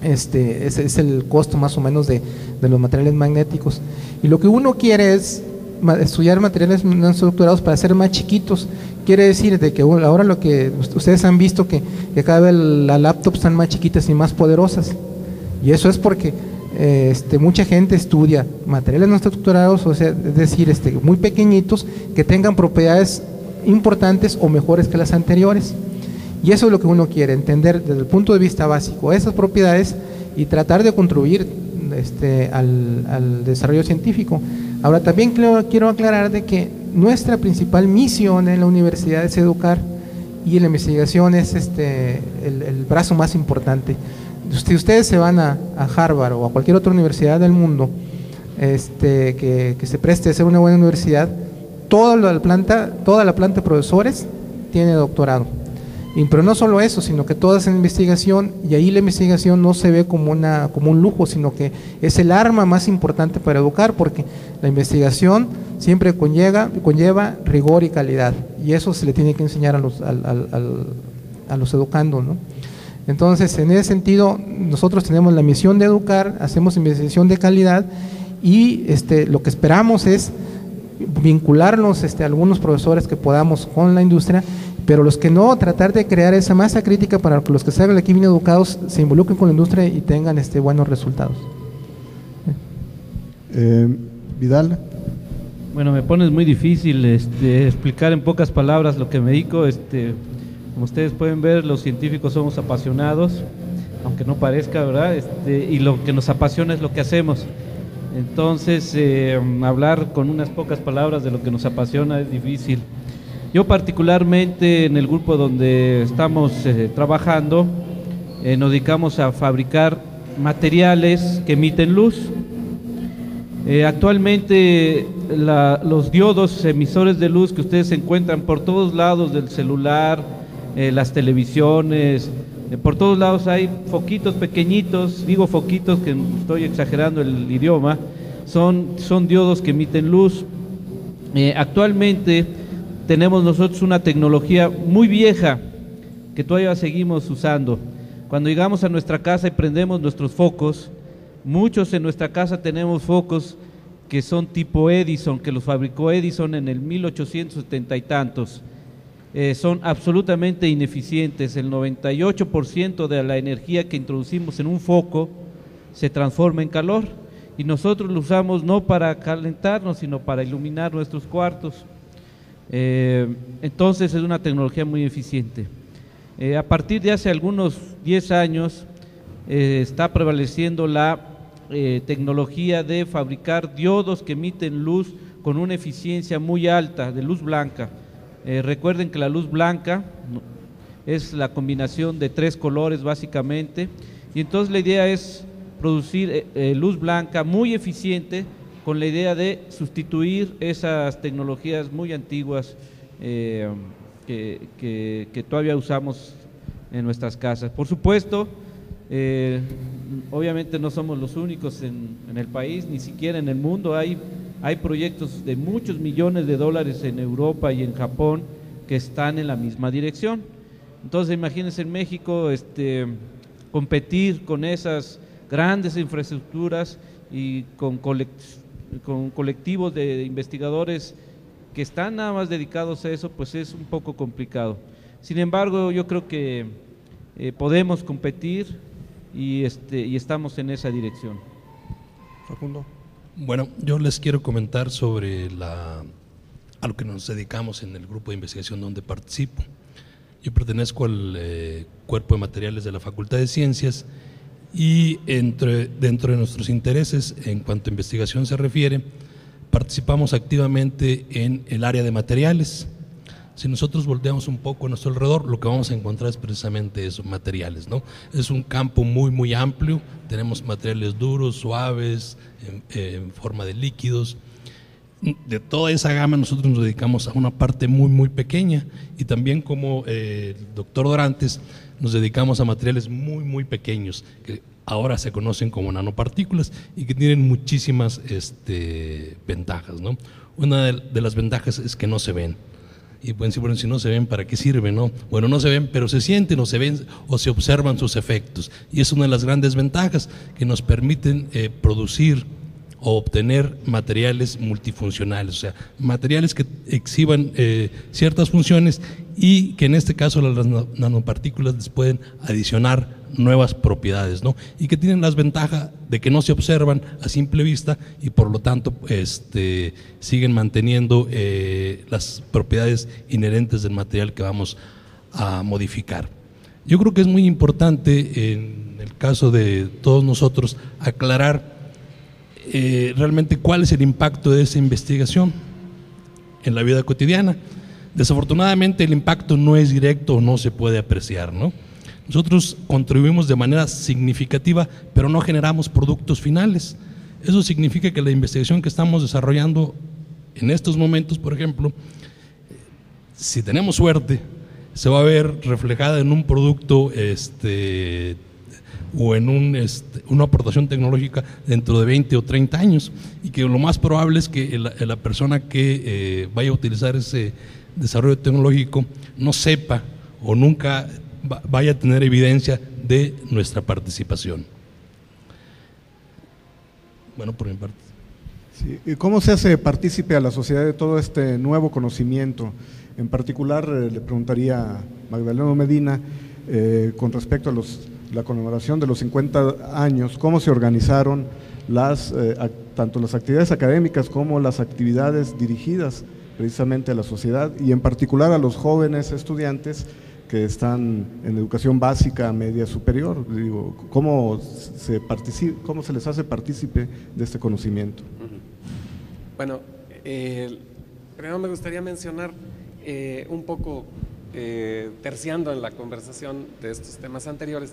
Ese es el costo más o menos de los materiales magnéticos. Y lo que uno quiere es estudiar materiales no estructurados para ser más chiquitos. Quiere decir de que ahora lo que ustedes han visto que cada vez las laptops están más chiquitas y más poderosas. Y eso es porque mucha gente estudia materiales no estructurados, o sea, es decir, muy pequeñitos, que tengan propiedades importantes o mejores que las anteriores. Y eso es lo que uno quiere, entender desde el punto de vista básico esas propiedades y tratar de contribuir al desarrollo científico. Ahora, también quiero aclarar de que nuestra principal misión en la universidad es educar, y la investigación es el brazo más importante. Si ustedes se van a Harvard o a cualquier otra universidad del mundo que se preste a ser una buena universidad, toda la planta de profesores tiene doctorado. Pero no solo eso, sino que toda esa investigación, y ahí la investigación no se ve como un lujo, sino que es el arma más importante para educar, porque la investigación siempre conlleva rigor y calidad, y eso se le tiene que enseñar a los educandos, ¿no? Entonces, en ese sentido, nosotros tenemos la misión de educar, hacemos investigación de calidad, y lo que esperamos es vincularnos a algunos profesores que podamos con la industria, pero los que no, tratar de crear esa masa crítica para que los que salgan aquí bien educados se involucren con la industria y tengan buenos resultados. Vidal. Bueno, me pones muy difícil explicar en pocas palabras lo que me dedico. Como ustedes pueden ver, los científicos somos apasionados, aunque no parezca, ¿verdad? Y lo que nos apasiona es lo que hacemos. Entonces, hablar con unas pocas palabras de lo que nos apasiona es difícil. Yo particularmente, en el grupo donde estamos trabajando, nos dedicamos a fabricar materiales que emiten luz. Actualmente los diodos emisores de luz que ustedes encuentran por todos lados del celular, las televisiones, por todos lados hay foquitos pequeñitos, digo foquitos que estoy exagerando el idioma, son diodos que emiten luz. Actualmente tenemos nosotros una tecnología muy vieja que todavía seguimos usando. Cuando llegamos a nuestra casa y prendemos nuestros focos, muchos en nuestra casa tenemos focos que son tipo Edison, que los fabricó Edison en el 1870 y tantos. Son absolutamente ineficientes. El 98% de la energía que introducimos en un foco se transforma en calor, y nosotros lo usamos no para calentarnos, sino para iluminar nuestros cuartos. Entonces es una tecnología muy eficiente. A partir de hace algunos 10 años está prevaleciendo la tecnología de fabricar diodos que emiten luz con una eficiencia muy alta, de luz blanca. Recuerden que la luz blanca es la combinación de 3 colores básicamente, y entonces la idea es producir luz blanca muy eficiente, con la idea de sustituir esas tecnologías muy antiguas que todavía usamos en nuestras casas. Por supuesto, obviamente no somos los únicos en el país, ni siquiera en el mundo. Hay proyectos de muchos millones de dólares en Europa y en Japón que están en la misma dirección. Entonces, imagínense en México competir con esas grandes infraestructuras y con colectivos de investigadores que están nada más dedicados a eso, pues es un poco complicado. Sin embargo, yo creo que podemos competir y estamos en esa dirección. Facundo. Bueno, yo les quiero comentar sobre a lo que nos dedicamos en el grupo de investigación donde participo. Yo pertenezco al Cuerpo de Materiales de la Facultad de Ciencias, y dentro de nuestros intereses en cuanto a investigación se refiere, participamos activamente en el área de materiales. Si nosotros volteamos un poco a nuestro alrededor, lo que vamos a encontrar es precisamente eso, materiales, ¿no? Es un campo muy, muy amplio. Tenemos materiales duros, suaves, en forma de líquidos. De toda esa gama nosotros nos dedicamos a una parte muy, muy pequeña, y también como el doctor Dorantes nos dedicamos a materiales muy, muy pequeños, que ahora se conocen como nanopartículas y que tienen muchísimas ventajas, ¿no? Una de las ventajas es que no se ven. Y pueden decir, bueno, si no se ven, ¿para qué sirve, no? Bueno, no se ven, pero se sienten o se ven o se observan sus efectos. Y es una de las grandes ventajas que nos permiten producir o obtener materiales multifuncionales, o sea, materiales que exhiban ciertas funciones y que en este caso las nanopartículas les pueden adicionar nuevas propiedades, ¿no? Y que tienen las ventajas de que no se observan a simple vista y por lo tanto siguen manteniendo las propiedades inherentes del material que vamos a modificar. Yo creo que es muy importante en el caso de todos nosotros aclarar realmente cuál es el impacto de esa investigación en la vida cotidiana. Desafortunadamente el impacto no es directo o no se puede apreciar, ¿no? Nosotros contribuimos de manera significativa, pero no generamos productos finales. Eso significa que la investigación que estamos desarrollando en estos momentos, por ejemplo, si tenemos suerte, se va a ver reflejada en un producto o en una aportación tecnológica dentro de 20 o 30 años, y que lo más probable es que la persona que vaya a utilizar ese desarrollo tecnológico no sepa o nunca vaya a tener evidencia de nuestra participación. Bueno, por mi parte. Sí. ¿Y cómo se hace partícipe a la sociedad de todo este nuevo conocimiento? En particular, le preguntaría a Magdaleno Medina, con respecto a la conmemoración de los 50 años, ¿cómo se organizaron tanto las actividades académicas como las actividades dirigidas precisamente a la sociedad y en particular a los jóvenes estudiantes que están en educación básica, media, superior? Digo, ¿cómo se les hace partícipe de este conocimiento? Bueno, primero me gustaría mencionar un poco, terciando en la conversación de estos temas anteriores,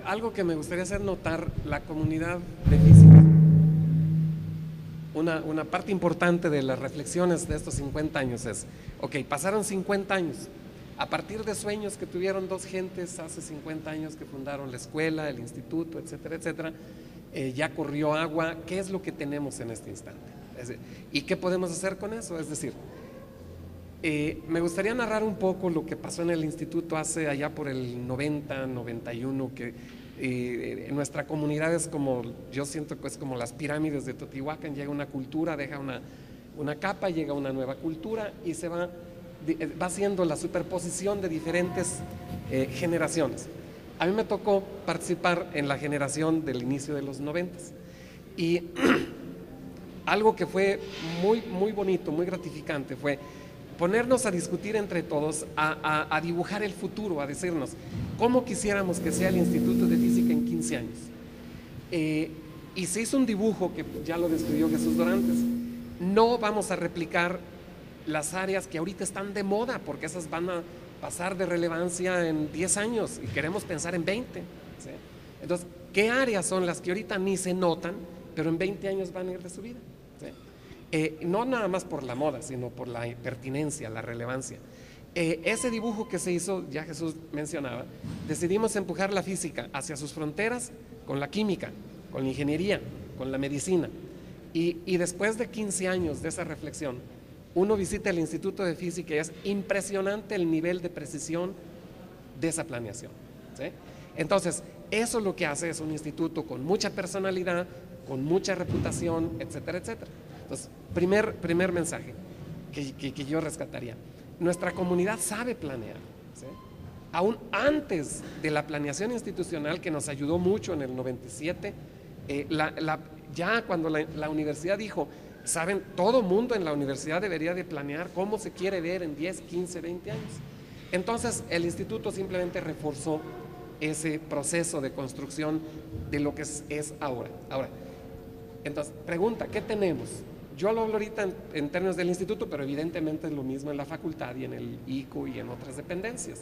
algo que me gustaría hacer notar: la comunidad de física. Una parte importante de las reflexiones de estos 50 años es, ok, pasaron 50 años, a partir de sueños que tuvieron dos gentes hace 50 años que fundaron la escuela, el instituto, etcétera, etcétera, ya corrió agua. ¿Qué es lo que tenemos en este instante? ¿Y qué podemos hacer con eso? Es decir, me gustaría narrar un poco lo que pasó en el instituto hace allá por el 90, 91, que en nuestra comunidad es como, yo siento que es como las pirámides de Teotihuacán: llega una cultura, deja una capa, llega una nueva cultura y se va haciendo la superposición de diferentes generaciones. A mí me tocó participar en la generación del inicio de los 90 y algo que fue muy, muy bonito, muy gratificante, fue ponernos a discutir entre todos, a dibujar el futuro, a decirnos cómo quisiéramos que sea el Instituto de Física en 15 años. Y se hizo un dibujo que ya lo describió Jesús Dorantes. No vamos a replicar las áreas que ahorita están de moda, porque esas van a pasar de relevancia en 10 años y queremos pensar en 20. ¿Sí? Entonces, ¿qué áreas son las que ahorita ni se notan, pero en 20 años van a ir de su vida? ¿Sí? No nada más por la moda, sino por la pertinencia, la relevancia. Ese dibujo que se hizo, ya Jesús mencionaba, decidimos empujar la física hacia sus fronteras con la química, con la ingeniería, con la medicina. Y después de 15 años de esa reflexión, uno visita el Instituto de Física y es impresionante el nivel de precisión de esa planeación. ¿Sí? Entonces, eso lo que hace es un instituto con mucha personalidad, con mucha reputación, etcétera, etcétera. Entonces, primer mensaje que yo rescataría: nuestra comunidad sabe planear. ¿Sí? Aún antes de la planeación institucional, que nos ayudó mucho en el 97, ya cuando la universidad dijo, saben, todo mundo en la universidad debería de planear cómo se quiere ver en 10, 15, 20 años. Entonces el instituto simplemente reforzó ese proceso de construcción de lo que es ahora. Ahora, entonces, pregunta, ¿qué tenemos? yo lo hablo ahorita en términos del instituto, pero evidentemente es lo mismo en la facultad y en el ICU y en otras dependencias.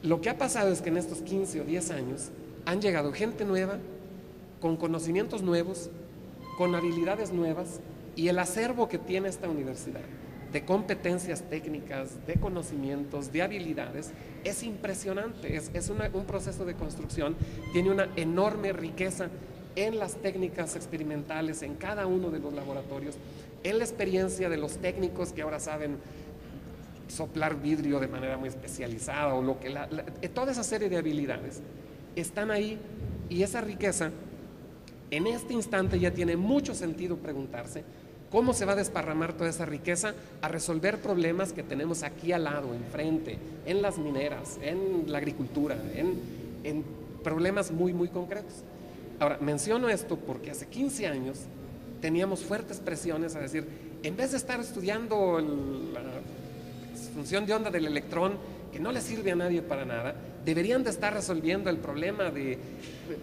Lo que ha pasado es que en estos 15 o 10 años han llegado gente nueva, con conocimientos nuevos, con habilidades nuevas, y el acervo que tiene esta universidad de competencias técnicas, de conocimientos, de habilidades, es impresionante. Es un proceso de construcción, tiene una enorme riqueza en las técnicas experimentales, en cada uno de los laboratorios, en la experiencia de los técnicos que ahora saben soplar vidrio de manera muy especializada, o lo que toda esa serie de habilidades están ahí, y esa riqueza en este instante ya tiene mucho sentido preguntarse cómo se va a desparramar toda esa riqueza a resolver problemas que tenemos aquí al lado, enfrente, en las mineras, en la agricultura, en problemas muy, muy concretos. Ahora, menciono esto porque hace 15 años teníamos fuertes presiones a decir, en vez de estar estudiando la función de onda del electrón, que no le sirve a nadie para nada, deberían de estar resolviendo el problema de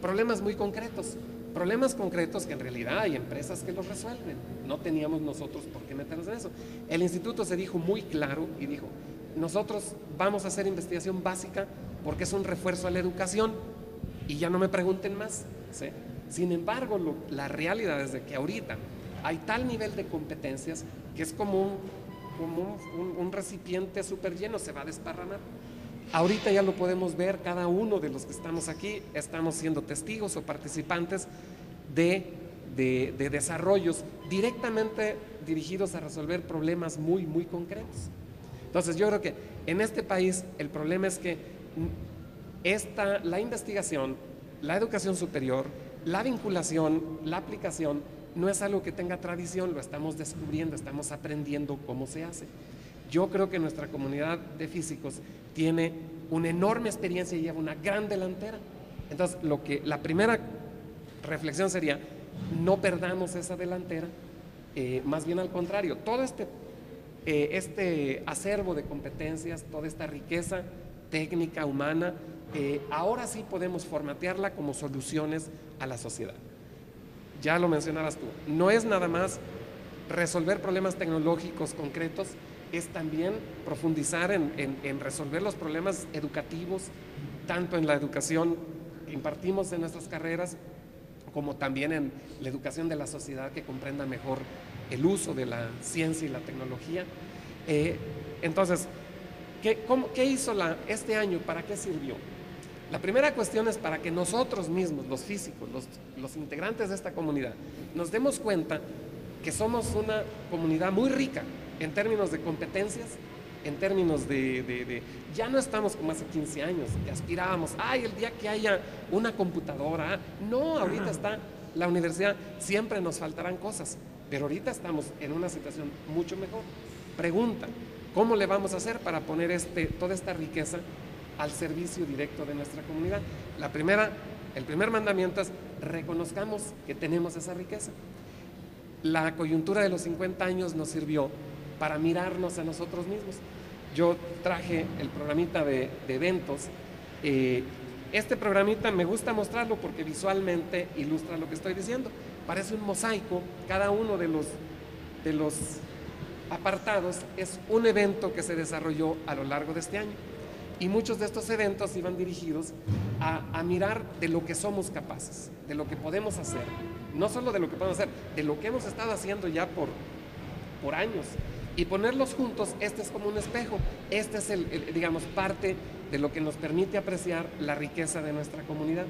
problemas muy concretos. Problemas concretos que en realidad hay empresas que los resuelven. No teníamos nosotros por qué meternos en eso. El instituto se dijo muy claro y dijo, nosotros vamos a hacer investigación básica porque es un refuerzo a la educación, y ya no me pregunten más, ¿sí? Sin embargo, la realidad es de que ahorita hay tal nivel de competencias que es como un recipiente súper lleno, se va a desparramar. Ahorita ya lo podemos ver, cada uno de los que estamos aquí estamos siendo testigos o participantes de desarrollos directamente dirigidos a resolver problemas muy, muy concretos. Entonces yo creo que en este país el problema es que la investigación, la educación superior, la vinculación, la aplicación, no es algo que tenga tradición, lo estamos descubriendo, estamos aprendiendo cómo se hace. Yo creo que nuestra comunidad de físicos tiene una enorme experiencia y lleva una gran delantera. Entonces, la primera reflexión sería, no perdamos esa delantera, más bien al contrario, todo este acervo de competencias, toda esta riqueza técnica, humana, ahora sí podemos formatearla como soluciones a la sociedad. Ya lo mencionabas tú, no es nada más resolver problemas tecnológicos concretos, es también profundizar en resolver los problemas educativos, tanto en la educación que impartimos en nuestras carreras, como también en la educación de la sociedad, que comprenda mejor el uso de la ciencia y la tecnología. Entonces, ¿qué hizo este año? ¿Para qué sirvió? La primera cuestión es para que nosotros mismos, los físicos, los integrantes de esta comunidad, nos demos cuenta que somos una comunidad muy rica en términos de competencias, en términos ya no estamos como hace 15 años, que aspirábamos, el día que haya una computadora, no, ahorita está la universidad, siempre nos faltarán cosas, pero ahorita estamos en una situación mucho mejor. Pregunta, ¿cómo le vamos a hacer para poner toda esta riqueza al servicio directo de nuestra comunidad? El primer mandamiento es, reconozcamos que tenemos esa riqueza. La coyuntura de los 50 años nos sirvió para mirarnos a nosotros mismos. Yo traje el programita de eventos. Este programita me gusta mostrarlo porque visualmente ilustra lo que estoy diciendo. Parece un mosaico. Cada uno de los apartados es un evento que se desarrolló a lo largo de este año. Y muchos de estos eventos iban dirigidos a mirar de lo que somos capaces, de lo que podemos hacer. No solo de lo que podemos hacer, de lo que hemos estado haciendo ya por años. Y ponerlos juntos, es como un espejo. Este es digamos, parte de lo que nos permite apreciar la riqueza de nuestra comunidad.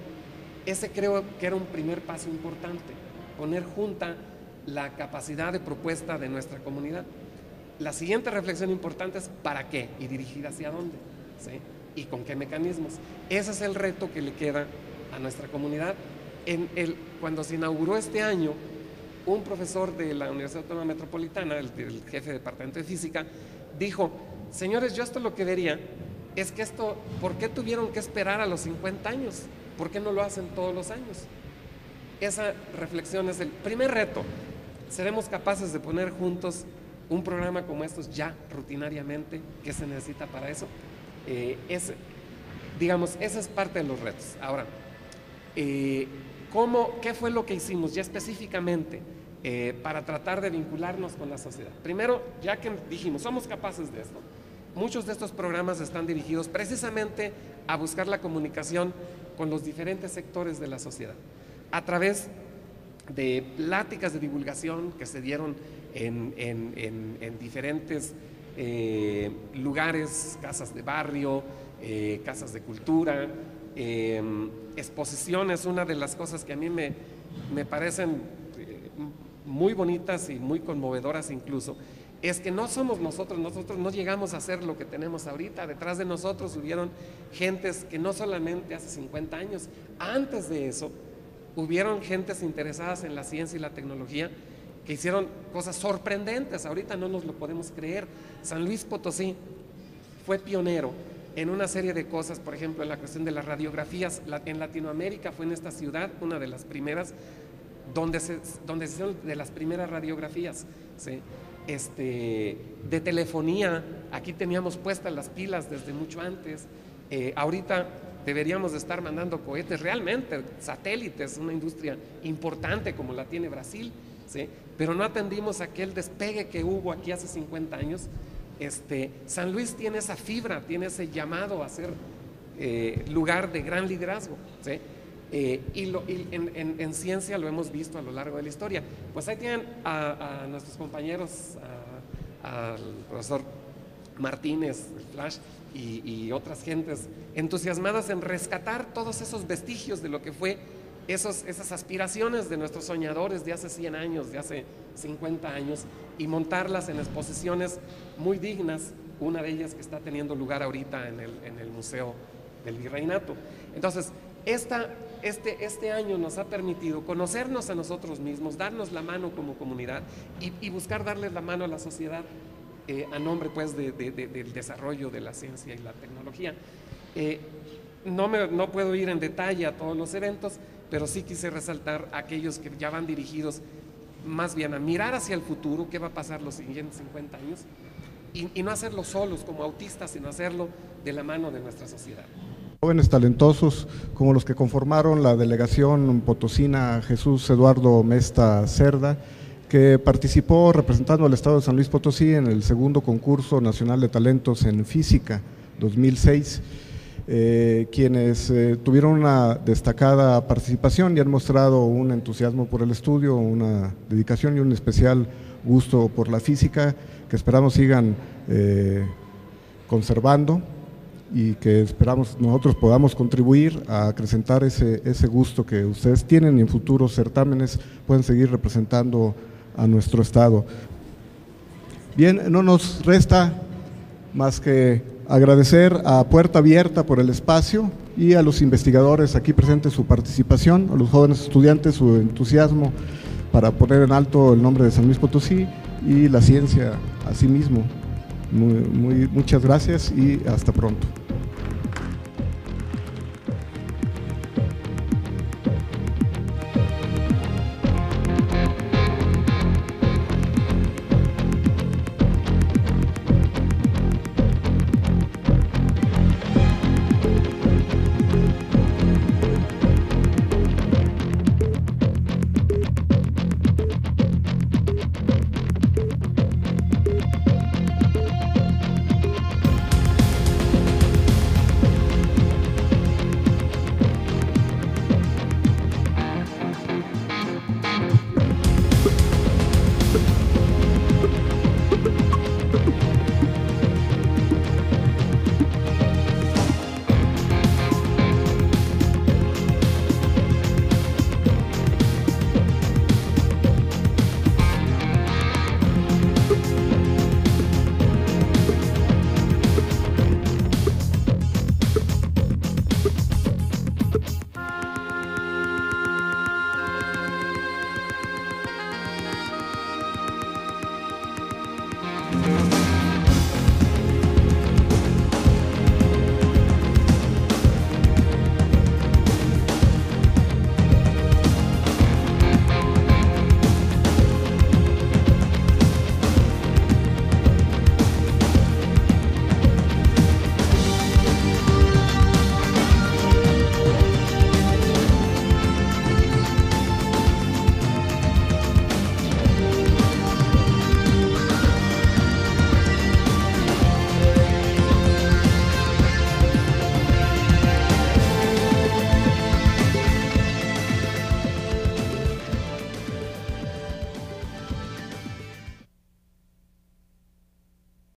Ese creo que era un primer paso importante, poner junta la capacidad de propuesta de nuestra comunidad. La siguiente reflexión importante es ¿para qué? Y dirigida hacia dónde, ¿sí? Y con qué mecanismos. Ese es el reto que le queda a nuestra comunidad. Cuando se inauguró este año, un profesor de la Universidad Autónoma Metropolitana, el jefe de departamento de física, dijo, señores, yo esto lo que vería es que ¿por qué tuvieron que esperar a los 50 años? ¿Por qué no lo hacen todos los años? Esa reflexión es el primer reto. ¿Seremos capaces de poner juntos un programa como estos ya rutinariamente? ¿Qué se necesita para eso? Ese es parte de los retos. Ahora, ¿qué fue lo que hicimos ya específicamente para tratar de vincularnos con la sociedad. Primero, ya que dijimos, somos capaces de esto, muchos de estos programas están dirigidos precisamente a buscar la comunicación con los diferentes sectores de la sociedad, a través de pláticas de divulgación que se dieron en diferentes lugares, casas de barrio, casas de cultura, exposiciones. Una de las cosas que a mí me parecen muy bonitas y muy conmovedoras incluso, es que no somos nosotros no llegamos a ser lo que tenemos ahorita. Detrás de nosotros hubieron gentes que no solamente hace 50 años, antes de eso, hubieron gentes interesadas en la ciencia y la tecnología que hicieron cosas sorprendentes. Ahorita no nos lo podemos creer. San Luis Potosí fue pionero en una serie de cosas, por ejemplo, en la cuestión de las radiografías. En Latinoamérica fue en esta ciudad una de las primeras donde se hicieron de las primeras radiografías, ¿sí? De telefonía. Aquí teníamos puestas las pilas desde mucho antes. Ahorita deberíamos de estar mandando cohetes, realmente satélites, una industria importante como la tiene Brasil, ¿sí? Pero no atendimos aquel despegue que hubo aquí hace 50 años. San Luis tiene esa fibra, tiene ese llamado a ser lugar de gran liderazgo, ¿sí? En ciencia lo hemos visto a lo largo de la historia. Pues ahí tienen a nuestros compañeros, al profesor Martínez, el Flash, y otras gentes entusiasmadas en rescatar todos esos vestigios de lo que fue esas aspiraciones de nuestros soñadores de hace 100 años, de hace 50 años, y montarlas en exposiciones muy dignas, una de ellas que está teniendo lugar ahorita en el Museo del Virreinato. Entonces, este año nos ha permitido conocernos a nosotros mismos, darnos la mano como comunidad y buscar darle la mano a la sociedad a nombre pues del desarrollo de la ciencia y la tecnología. No puedo ir en detalle a todos los eventos, pero sí quise resaltar aquellos que ya van dirigidos más bien a mirar hacia el futuro, qué va a pasar los siguientes 50 años, y no hacerlo solos como autistas, sino hacerlo de la mano de nuestra sociedad. Jóvenes talentosos como los que conformaron la delegación potosina Jesús Eduardo Mesta Cerda, que participó representando al estado de San Luis Potosí en el segundo concurso nacional de talentos en física 2006, quienes tuvieron una destacada participación y han mostrado un entusiasmo por el estudio, una dedicación y un especial gusto por la física, que esperamos sigan conservando y que esperamos nosotros podamos contribuir a acrecentar ese gusto que ustedes tienen y en futuros certámenes pueden seguir representando a nuestro estado. Bien, no nos resta más que agradecer a Puerta Abierta por el espacio y a los investigadores aquí presentes su participación, a los jóvenes estudiantes su entusiasmo para poner en alto el nombre de San Luis Potosí y la ciencia a sí mismo. Muchas gracias y hasta pronto.